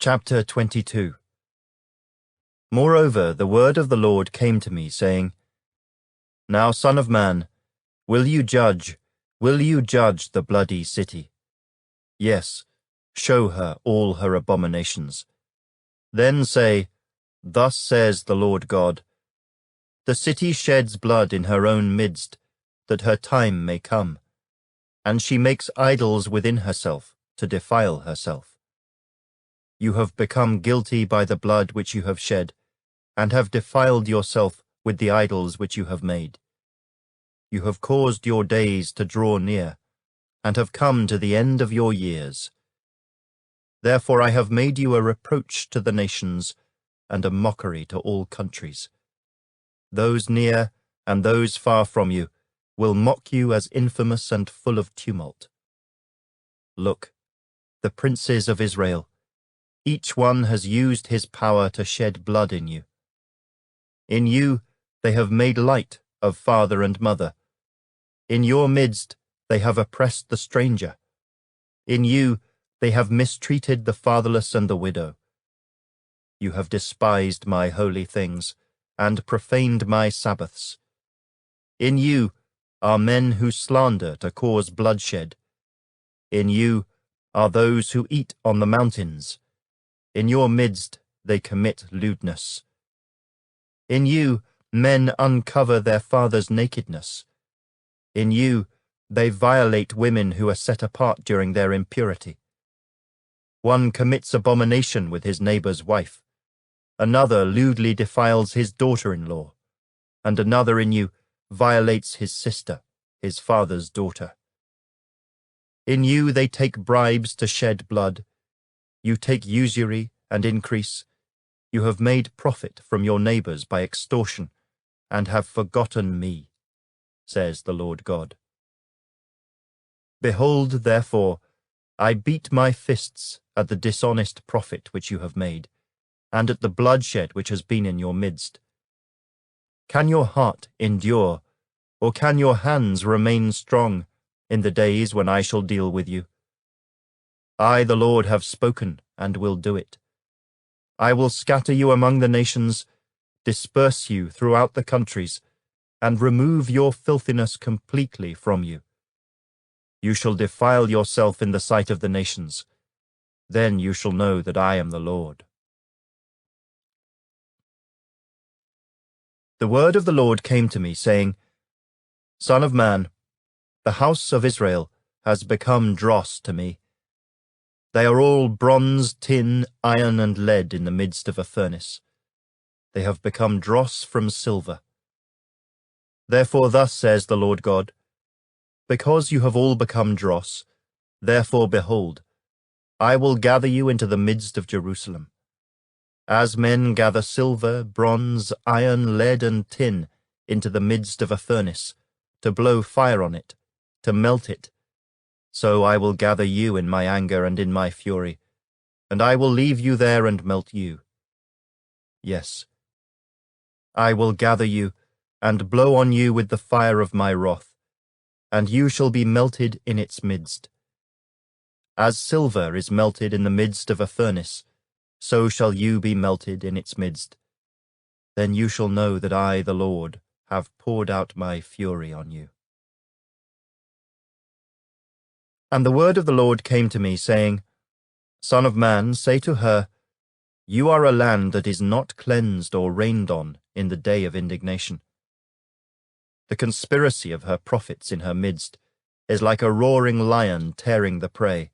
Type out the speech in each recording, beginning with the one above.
Chapter 22. Moreover, the word of the Lord came to me, saying, Now, son of man, will you judge the bloody city? Yes, show her all her abominations. Then say, Thus says the Lord God, The city sheds blood in her own midst, that her time may come, and she makes idols within herself to defile herself. You have become guilty by the blood which you have shed, and have defiled yourself with the idols which you have made. You have caused your days to draw near, and have come to the end of your years. Therefore I have made you a reproach to the nations, and a mockery to all countries. Those near and those far from you will mock you as infamous and full of tumult. Look, the princes of Israel, each one has used his power to shed blood in you. In you they have made light of father and mother. In your midst they have oppressed the stranger. In you they have mistreated the fatherless and the widow. You have despised my holy things, and profaned my Sabbaths. In you are men who slander to cause bloodshed. In you are those who eat on the mountains. In your midst they commit lewdness. In you men uncover their fathers' nakedness. In you they violate women who are set apart during their impurity. One commits abomination with his neighbor's wife. Another lewdly defiles his daughter-in-law. And another in you violates his sister, his father's daughter. In you they take bribes to shed blood. You take usury and increase. You have made profit from your neighbors by extortion, and have forgotten me, says the Lord God. Behold, therefore, I beat my fists at the dishonest profit which you have made, and at the bloodshed which has been in your midst. Can your heart endure, or can your hands remain strong in the days when I shall deal with you? I, the Lord, have spoken and will do it. I will scatter you among the nations, disperse you throughout the countries, and remove your filthiness completely from you. You shall defile yourself in the sight of the nations. Then you shall know that I am the Lord. The word of the Lord came to me, saying, Son of man, the house of Israel has become dross to me. They are all bronze, tin, iron, and lead in the midst of a furnace. They have become dross from silver. Therefore thus says the Lord God, Because you have all become dross, therefore behold, I will gather you into the midst of Jerusalem. As men gather silver, bronze, iron, lead, and tin into the midst of a furnace, to blow fire on it, to melt it, so I will gather you in my anger and in my fury, and I will leave you there and melt you. Yes, I will gather you and blow on you with the fire of my wrath, and you shall be melted in its midst. As silver is melted in the midst of a furnace, so shall you be melted in its midst. Then you shall know that I, the Lord, have poured out my fury on you. And the word of the Lord came to me, saying, Son of man, say to her, You are a land that is not cleansed or rained on in the day of indignation. The conspiracy of her prophets in her midst is like a roaring lion tearing the prey.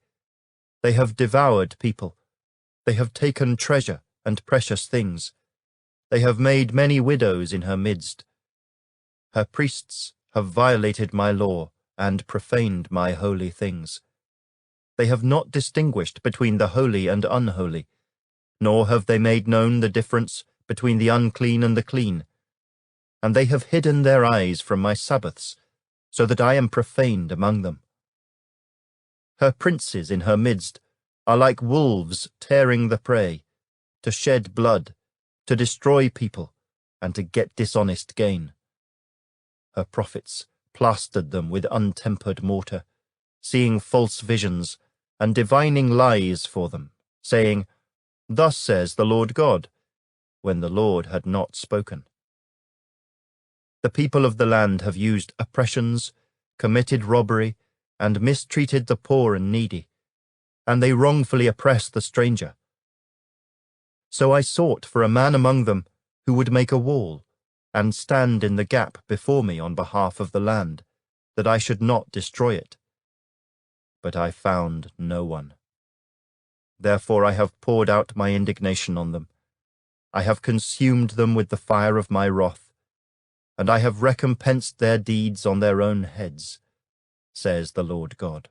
They have devoured people. They have taken treasure and precious things. They have made many widows in her midst. Her priests have violated my law and profaned my holy things. They have not distinguished between the holy and unholy, nor have they made known the difference between the unclean and the clean. And they have hidden their eyes from my Sabbaths, so that I am profaned among them. Her princes in her midst are like wolves tearing the prey, to shed blood, to destroy people, and to get dishonest gain. Her prophets plastered them with untempered mortar, seeing false visions and divining lies for them, saying, Thus says the Lord God, when the Lord had not spoken. The people of the land have used oppressions, committed robbery, and mistreated the poor and needy, and they wrongfully oppress the stranger. So I sought for a man among them who would make a wall, and stand in the gap before me on behalf of the land, that I should not destroy it. But I found no one. Therefore I have poured out my indignation on them. I have consumed them with the fire of my wrath, and I have recompensed their deeds on their own heads, says the Lord God.